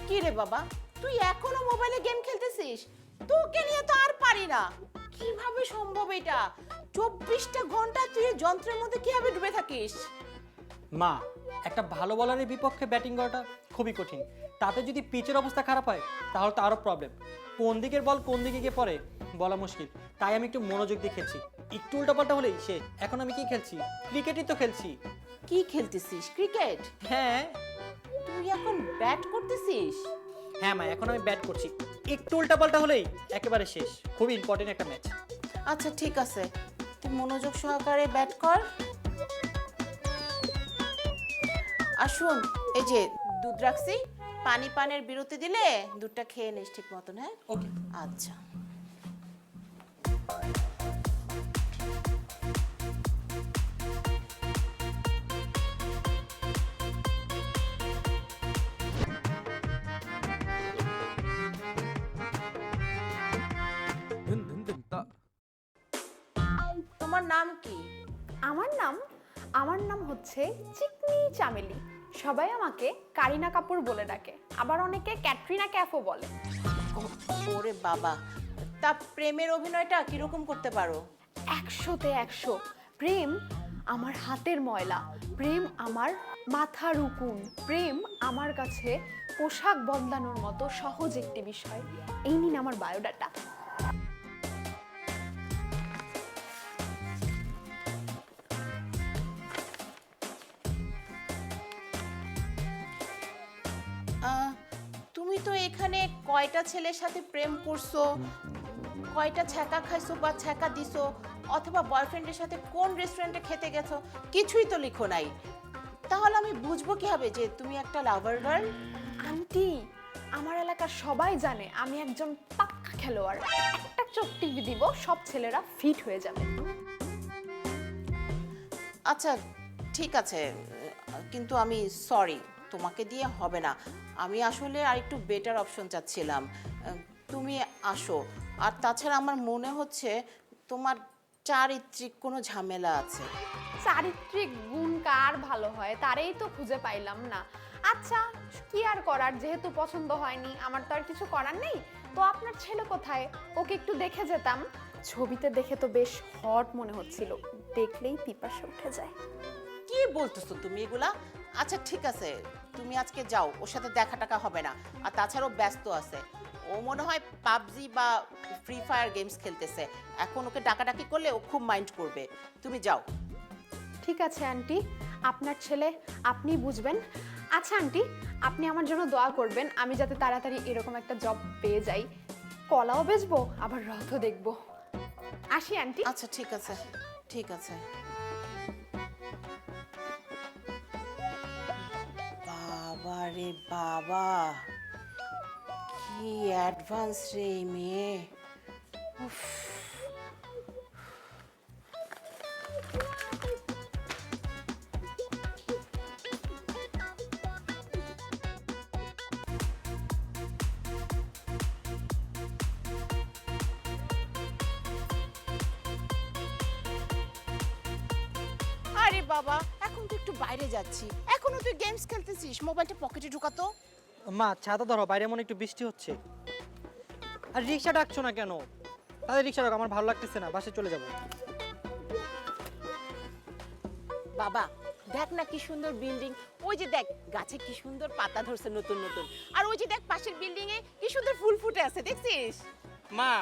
কি রে বাবা, তুই এখনো মোবাইলে গেম খেলতেছিস? তোকে নিয়ে তো আর পারি না। কিভাবে সম্ভব এটা? 24টা ঘন্টা তুই এই যন্ত্রের মধ্যে কিভাবে ডুবে থাকিস? মা, একটা ভালো বলারের বিপক্ষে ব্যাটিং করাটা খুবই কঠিন। তাতে যদি পিচের অবস্থা খারাপ হয় তাহলে তো আরও প্রবলেম। কোন দিকের বল কোন দিকে গিয়ে পড়ে বলা মুশকিল। তাই আমি একটু মনোযোগ দিয়ে খেলছি। একটু উল্টাপাল্টা হলেই সে। এখন আমি কি খেলছি? ক্রিকেটই তো খেলছি। কি খেলতেছিস? ক্রিকেট? হ্যাঁ তুই এখন ব্যাট করতেছিস? হ্যাঁ মা, এখন আমি ব্যাট করছি। একটু উল্টাপাল্টা হলেই একেবারে শেষ। খুবই ইম্পর্টেন্ট একটা ম্যাচ। আচ্ছা ঠিক আছে, তুই মনোযোগ সহকারে ব্যাট কর। আর শোন, এই যে দুধ রাখছি, পানি পানের বিরতি দিলে দুধটা খেয়ে নিস ঠিক মতন, হ্যাঁ? ওকে। আচ্ছা। তোমার নাম কি? আমার নাম হচ্ছে চিকনি চামেলি। সবাই আমাকে কারিনা কাপুর বলে ডাকে, আবার অনেকে ক্যাটরিনা ক্যাফও বলে। ওরে বাবা, তা প্রেমের অভিনয়টা কিরকম করতে পারো? 100তে 100। প্রেম আমার হাতের ময়লা, প্রেম আমার মাথার উকুন, প্রেম আমার কাছে পোশাক বদলানোর মতো সহজ একটি বিষয়। এই নিন আমার বায়োডাটা। তুমি তো এখানে কয়টা ছেলের সাথে প্রেম করছো, কয়টা ছ্যাঁকা খাইছো বা ছ্যাঁকা দিছো, অথবা বয়ফ্রেন্ডের সাথে কোন রেস্টুরেন্টে খেতে গেছো, কিছুই তো লিখো নাই। তাহলে আমি বুঝবো কিভাবে যে তুমি একটা লাভার গার্ল? আন্টি, আমার এলাকার সবাই জানে আমি একজন পাক্কা খেলোয়াড়। একটা চোখ টিভি দিব, সব ছেলেরা ফিট হয়ে যাবে। আচ্ছা ঠিক আছে, কিন্তু আমি সরি, তোমাকে দিয়ে হবে না। আমি আসলে আরেকটু বেটার অপশন চাচ্ছিলাম। তুমি আসো। আর তাছাড়া আমার মনে হচ্ছে তোমার চারিত্রিক কোনো ঝামেলা আছে। চারিত্রিক গুণ কার ভালো হয় তারেই তো খুঁজে পাইলাম না। আচ্ছা, কি আর করার, যেহেতু পছন্দ হয়নি আমার তো আর কিছু করার নেই। তো আপনার ছেলে কোথায়? ওকে একটু দেখে যেতাম। ছবিতে দেখে তো বেশ হট মনে হচ্ছিল, দেখলেই পিপাসা উঠে যায়। কি বলতেছো তুমি এগুলা? আচ্ছা ঠিক আছে, তুমি আজকে যাও, ওর সাথে দেখা টাকা হবে না। আর তাছাড়াও ব্যস্ত আছে, ও মনে হয় পাবজি বা ফ্রি ফায়ার গেমস খেলতেছে। এখন ওকে ডাকাডাকি করলে ও খুব মাইন্ড করবে। তুমি যাও। ঠিক আছে আন্টি, আপনার ছেলে আপনি বুঝবেন। আচ্ছা আন্টি, আপনি আমার জন্য দোয়া করবেন আমি যাতে তাড়াতাড়ি এরকম একটা জব পেয়ে যাই। কলাও বেচবো, আবার রথও দেখবো। আসি আন্টি। আচ্ছা ঠিক আছে, ঠিক আছে। বাবা রে বাবা, কি অ্যাডভান্স রে এই মেয়ে! উফ। আরে বাবা, এখন তো একটু বাইরে যাচ্ছি, এখনো তুই গেমস খেলতেছিস? মোবাইলটা পকেটে ঢুকাতো। মা, ছাতা ধরো, বাইরে এমন একটু বৃষ্টি হচ্ছে। আর রিক্সা ডাকছো না কেন? তাহলে রিক্সা ডাক, আমার ভালো লাগতেছে না, বাসে চলে যাবো। বাবা দেখ না কি সুন্দর বিল্ডিং, ওই যে দেখ গাছে কি সুন্দর পাতা ধরছে নতুন নতুন, আর ওই যে দেখ পাশের বিল্ডিং এ কি সুন্দর ফুল ফুটে আছে, দেখছিস? মা,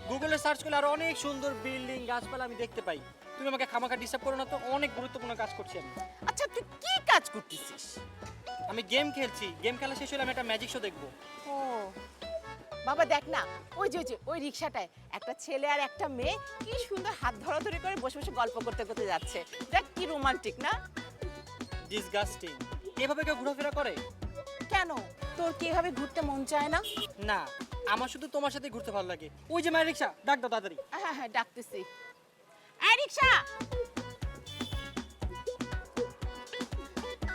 গুগলে সার্চ করলে আর অনেক সুন্দর বিল্ডিং গাছপালা আমি দেখতে পাই। তুমি আমাকে খামাখা ডিস্টার্ব করো না তো, অনেক গুরুত্বপূর্ণ কাজ করছি আমি। আচ্ছা তুই কি কাজ করতেছিস? আমি গেম খেলছি, গেম খেলা শেষ হলে আমি একটা ম্যাজিক শো দেখবো। ও বাবা দেখ না, ওই যে ওই রিক্সাটায় একটা ছেলে আর একটা মেয়ে কি সুন্দর হাত ধরাধরি করে বসে বসে গল্প করতে করতে যাচ্ছে। দেখ কি রোমান্টিক না? ডিসগাস্টিং। এভাবে কেউ ঘোরাফেরা করে? কেন, তোর কি এভাবে ঘুরতে মন চায় না? না, আমার শুধু তোমার সাথে ঘুরতে ভালো লাগে। ওই যে মায়ের রিক্সা, ডাক দাও তাড়াতাড়ি। হ্যাঁ হ্যাঁ ডাকতেছি। এই রিক্সা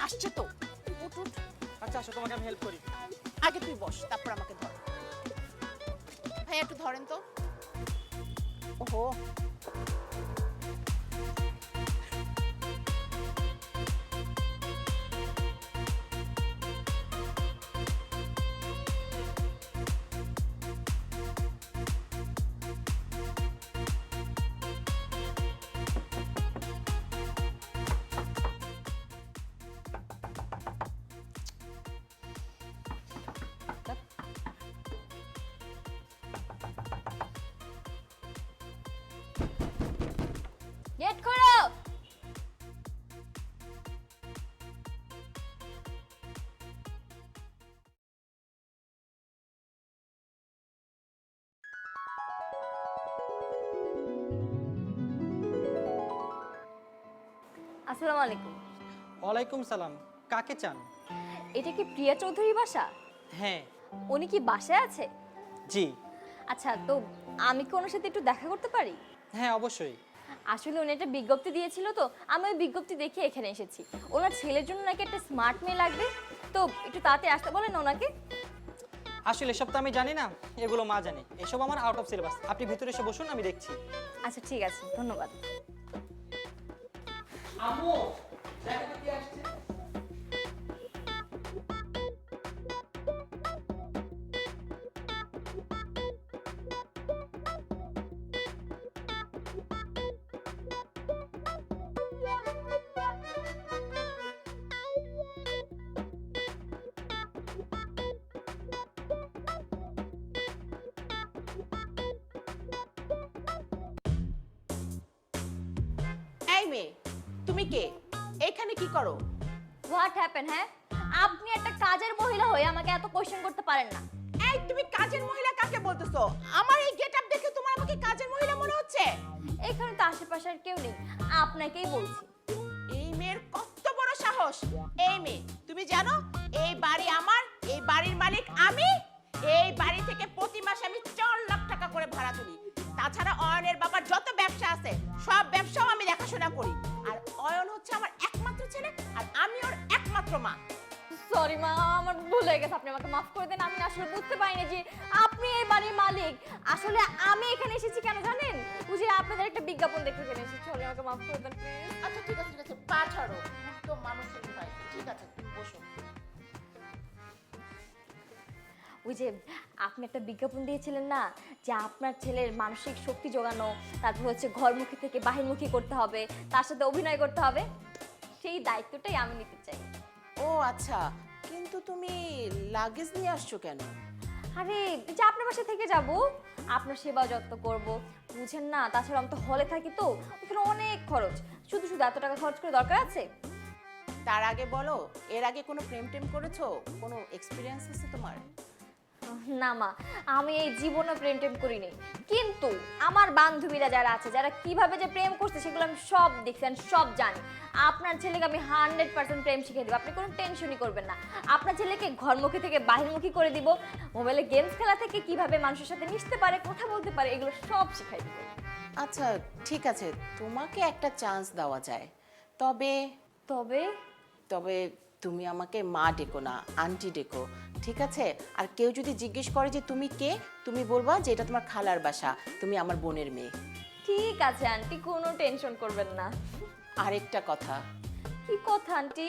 আসছে তো, উঠ উঠ। আচ্ছা আসো, তোমাকে আমি হেল্প করি। আগে তুই বস, তারপর আমাকে ধর। ভাই একটু ধরেন তো। ওহো, আসসালামু আলাইকুম। ওয়ালাইকুম সালাম। কাকে চান? এটা কি প্রিয়া চৌধুরী বাসা? হ্যাঁ। উনি কি বাসায় আছে? জি। আচ্ছা, তো আমি কি ওনার সাথে একটু দেখা করতে পারি? হ্যাঁ, অবশ্যই। আসলে উনি একটা বিজ্ঞপ্তি দিয়েছিল, তো আমি ওই বিজ্ঞপ্তি দেখে এখানে এসেছি। ওনার ছেলের জন্য নাকি একটা স্মার্ট মেয়ে লাগবে, তো একটু তাড়াতাড়ি আসতে বলেন ওনাকে। আসলে এসব তো আমি জানি না, এগুলো মা জানে। এসব আমার আউট অফ সিলেবাস। আপনি ভিতরে এসে বসুন, আমি দেখছি। আচ্ছা ঠিক আছে, ধন্যবাদ। আম্মু, দেখো তো কে আসছে। এই মেয়ে, তুমি কে? এখানে কি করো? What happen? হ্যাঁ, আপনি একটা কাজের মহিলা হয়ে আমাকে এত কোশ্চেন করতে পারেন না। এই তুমি কাজের মহিলা কাকে বলতেছো? আমার এই গেটআপ দেখে তোমার আমাকে কাজের মহিলা মনে হচ্ছে? এখানে তো আশেপাশে আর কেউ নেই, আপনাকেই বলছি। এই মেয়ের কত বড় সাহস! এই মেয়ে, তুমি জানো এই বাড়ি আমার, এই বাড়ির মালিক আমি। এই বাড়ি থেকে প্রতি মাসে আমি 4 লাখ টাকা করে ভাড়া তুলি। তাছাড়া অয়নের বাবার যত ব্যবসা আছে সব ব্যবসাও আমি দেখাশোনা করি। আর অয়ন হচ্ছে আমার একমাত্র ছেলে, আর আমি ওর একমাত্র মা। সরি মা, আমার ভুল হয়ে গেছে, আপনি আমাকে মাফ করে দেন। আমি আসলে বুঝতে পারিনি যে আপনি এই বাড়ির মালিক। আসলে আমি এখানে এসেছি কেন জানেন? বুঝি আপনাদের একটা বিজ্ঞাপন দেখে এখানে এসেছি। সরি, আমাকে মাফ করে দেন প্লিজ। আচ্ছা ঠিক আছে, ঠিক আছে, পা ছাড়ো। তো মানুষের ভাই, ঠিক আছে, তুমি বসো। ওই যে আপনি একটা বিজ্ঞাপন দিয়েছিলেন না, যে আপনার ছেলের মানসিক শক্তি যোগানো, তারপর হচ্ছে ঘরমুখী থেকে বাহিরমুখী করতে হবে, তার সাথে অভিনয় করতে হবে, সেই দায়িত্বটাই আমি নিতে চাই। ও আচ্ছা, কিন্তু তুমি লাগেজ নিয়ে আসছো কেন? আরে যে আপনার বাসা থেকে যাব, আপনার সেবা যত্ন করব, বুঝেন না। তাছাড়া আমি তো হলে থাকি, তো ওখানে অনেক খরচ। শুধু শুধু এত টাকা খরচ করে দরকার আছে? তার আগে বলো, এর আগে কোনো প্রেম টেম করেছো? কোনো এক্সপিরিয়েন্স আছে তোমার? না মা, আমি এই জীবনে প্রেম টেম করিনি, কিন্তু আমার বান্ধবীরা যারা আছে, যারা কিভাবে যে প্রেম করছে সেগুলো আমি সব দেখছি, সব জানি। আপনার ছেলেকে আমি 100% প্রেম শিখিয়ে দেবো, আপনি কোনো টেনশনই করবেন না। আপনার ছেলেকে ঘরমুখী থেকে বাহিরমুখী করে দিব, মোবাইলে গেমস খেলা থেকে কিভাবে মানুষের সাথে মিশতে পারে, কথা বলতে পারে, এগুলো সব শিখাই দিব। আচ্ছা ঠিক আছে, তোমাকে একটা চান্স দেওয়া যায়। তবে তবে তবে তুমি আমাকে মা ডেকো না, আন্টি ডেকো, ঠিক আছে? আর কেউ যদি জিজ্ঞেস করে যে তুমি কে, তুমি বলবা যে এটা তোমার খালার বাসা, তুমি আমার বোনের মেয়ে। ঠিক আছে আন্টি, কোনো টেনশন করবেন না। আরেকটা কথা, কি কথা আন্টি?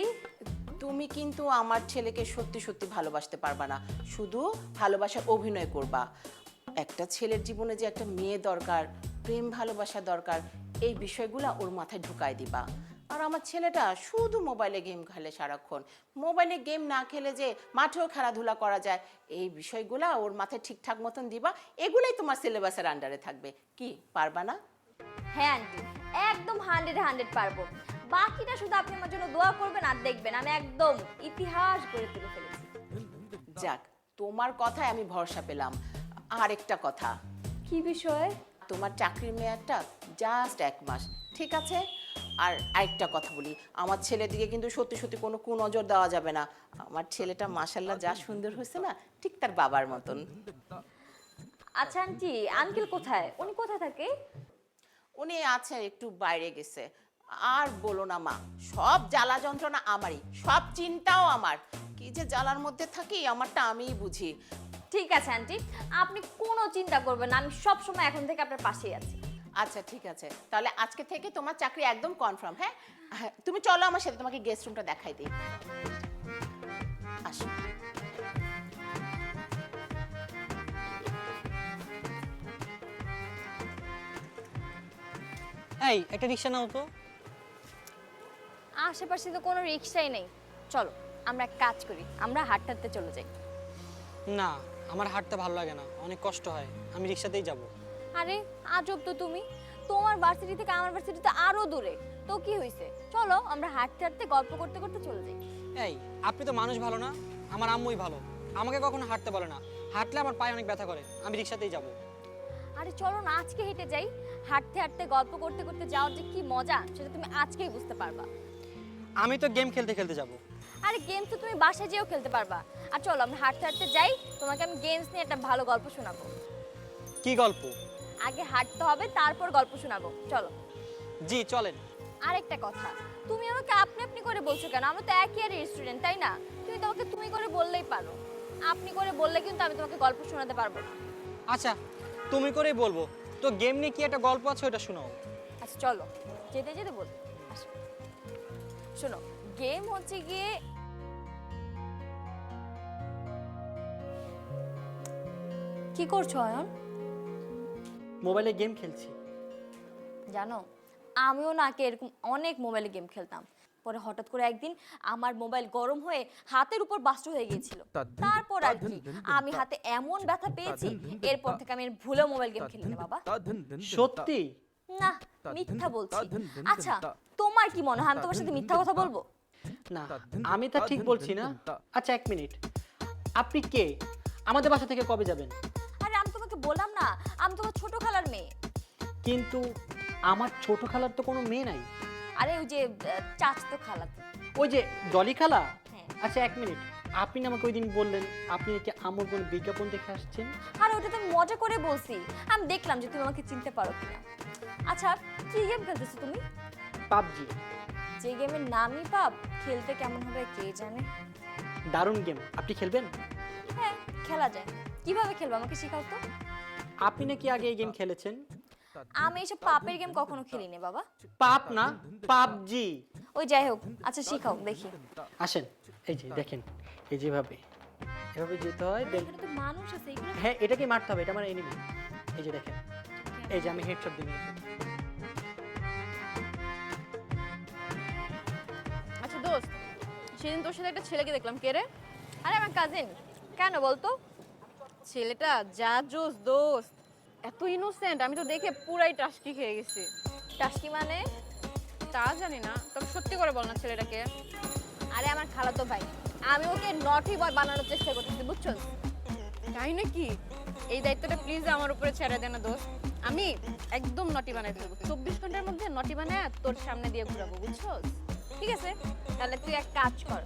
তুমি কিন্তু আমার ছেলেকে সত্যি সত্যি ভালোবাসতে পারবা না, শুধু ভালোবাসার অভিনয় করবা। একটা ছেলের জীবনে যে একটা মেয়ে দরকার, প্রেম ভালোবাসা দরকার, এই বিষয়গুলো ওর মাথায় ঢুকায় দিবা। আর আমার ছেলেটা শুধু মোবাইলে গেম খেলে সারাক্ষণ। মোবাইলে গেম না খেলে যে মাঠেও খেলাধুলা করা যায়, এই বিষয়গুলো ওর মাথায় ঠিকঠাক মতন দিবা। এগুলোই তোমার সিলেবাসের আন্ডারে থাকবে। কি পারবা না? হ্যাঁ আন্টি, একদম 100 পারবো। বাকিটা শুধু আপনি আমার জন্য দোয়া করবেন, আর দেখবেন আমি একদম ইতিহাস গড়ে তুলে ফেলেছি। যাক, তোমার কথায় আমি ভরসা পেলাম। আরেকটা কথা, কি বিষয়? তোমার চাকরির মেয়াদটা জাস্ট 1 মাস, ঠিক আছে? আর আরেকটা কথা বলি, আমার ছেলের দিকে কিন্তু সত্যি সত্যি কোনো কুনজর দেওয়া যাবে না। আমার ছেলেটা মাশাল্লাহ যা সুন্দর হয়েছে না, ঠিক তার বাবার মতন। আচ্ছা আন্টি, আঙ্কেল কোথায়? উনি কোথায় থাকে? উনি আছে, একটু বাইরে গেছে। আর বলো না মা, সব জ্বালা যন্ত্রণা আমারই, সব চিন্তাও আমার। কি যে জ্বালার মধ্যে থাকি, আমারটা আমিই বুঝি। ঠিক আছে আন্টি, আপনি কোনো চিন্তা করবেন না, আমি সব সময় এখন থেকে আপনার পাশেই আছি। আচ্ছা ঠিক আছে, তাহলে আজকে থেকে তোমার চাকরি একদম কনফার্ম। হ্যাঁ হ্যাঁ, তুমি চলো আমার সাথে, তোমাকে গেস্ট রুমটা দেখাই দিই। আসো। এই একটা রিক্সা নাও তো। আশেপাশে তো কোনো রিক্সাই নেই, চলো আমরা এক কাজ করি, আমরা হাঁটতে হাঁটতে চলে যাই। না, আমার হাঁটতে ভালো লাগে না, অনেক কষ্ট হয়, আমি রিক্সাতেই যাব। আরে আজব তো তুমি, তোমার ভার্সিটি থেকে আমার ভার্সিটি তো আরো দূরে, তো কি হয়েছে? চলো আমরা হাঁটতে হাঁটতে গল্প করতে করতে চলে যাই। এই, আপনি তো মানুষ ভালো না, আমার আম্মুই ভালো, আমাকে কখনো হাঁটতে বলে না। হাঁটলে আমার পায়ে অনেক ব্যথা করে, আমি রিক্সাতেই যাব। আরে চলো না আজকে হেঁটে যাই, হাঁটতে হাঁটতে গল্প করতে করতে যাওয়ার যে কি মজা সেটা তুমি আজকেই বুঝতে পারবা। আমি তো গেম খেলতে খেলতে যাব। আরে গেম তো তুমি বাসায় যেও খেলতে পারবা। আর চলো আমরা হাঁটতে হাঁটতে যাই, তোমাকে আমি গেমস নিয়ে একটা ভালো গল্প শোনাবো। কি গল্প? আগে হাঁটতে হবে, তারপর গল্প শোনাবো, চলো। জি চলেন। আরেকটা কথা, তুমি আমাকে আপনি আপনি করে বলছো কেন? আমরা তো একই আর স্টুডেন্ট, তাই না? তুমি তোমাকে তুমি করে বললেই পারো, আপনি করে বললে কিন্তু আমি তোমাকে গল্প শোনাতে পারবো না। আচ্ছা তুমি করেই বলবো। তো গেম নিয়ে কি একটা গল্প আছে, ওটা শোনাও। আচ্ছা চলো, যেতে যেতে বলবো। আসো। শোনো, গেম হচ্ছে গিয়ে কি করছো অয়ন? মোবাইলে গেম খেলছি। জানো, আমিও না আগে এরকম অনেক মোবাইলে গেম খেলতাম। পরে হঠাৎ করে একদিন আমার মোবাইল গরম হয়ে হাতের উপর বাস্ট হয়ে গিয়েছিল। তারপর আর কি আমি হাতে এমন ব্যথা পেয়েছি, এরপর থেকে আমি আর ভুলেও মোবাইল গেম খেলি না বাবা। সত্যি? না, মিথ্যা বলছি। আচ্ছা, তোমার কি মনে হয় আমি তোমার সাথে মিথ্যা কথা বলবো? না, আমি তা ঠিক বলছি না। আচ্ছা এক মিনিট, আপনি কে? আমাদের বাসা থেকে কবে যাবেন? আরে আমি তোমাকে বললাম না, আমি তোমার ছোট খালার মেয়ে। কিন্তু আমার ছোট খালার তো কোনো মেয়ে নাই। আরে ওই যে চাচতো খালা। ওই যে ডলি খালা? হ্যাঁ। আচ্ছা এক মিনিট, আপনি না আমাকে ওই দিন বললেন আপনি নাকি আমার কোনো বিজ্ঞাপন দেখে আসছেন। আরে ওটা তো মজা করে বলছি, আমি দেখলাম যে তুমি আমাকে চিনতে পারো কিনা। আচ্ছা, কি গেম খেলতেছো তুমি? পাবজি। যে গেমের নামই পাব, খেলতে কেমন হবে কে জানে। দারুণ গেম, আপনি খেলবেন? হ্যাঁ, খেলা যায়। কিভাবে খেলবো আমাকে শেখাও তো। আপনি নাকি আগে এই গেম খেলেছেন? আমি এসব পাপের গেম কখনো খেলিনি বাবা। পাপ না, পাবজি। ওই যাই হোক, আচ্ছা শেখাও দেখি। আসেন, এই যে দেখেন, এই যেভাবে এভাবে যেতে হয়। এখানে তো মানুষ আছে, এগুলো হ্যাঁ, এটাকে মারতে হবে, এটা আমার এনিমি। এই যে দেখেন, এই যে আমি হেডশট দিই। আচ্ছা দোস্ত, সেদিন তোর সাথে একটা ছেলেকে দেখলাম, কে রে? আরে আমার কাজিন। কেন বলতো? ছেলেটা যা জোস দোস্ত, এত ইনোসেন্ট, আমি তো দেখে পুরাই টাসকি খেয়ে গেছি। টাস্কি মানে? তা জানি না, তবে সত্যি করে বল না ছেলেটাকে। আরে আমার খালাতো ভাই, আমি ওকে নটি বয় বানানোর চেষ্টা করতেছি, বুঝছো? তাই নাকি? এই দায়িত্বটা প্লিজ আমার উপরে ছেড়ে দে না দোস্ত, আমি একদম নটি বানাই দেবো। 24 ঘন্টার মধ্যে নটি বানায় তোর সামনে দিয়ে ঘুরাবো, বুঝছো? ঠিক আছে, তাহলে তুই এক কাজ কর,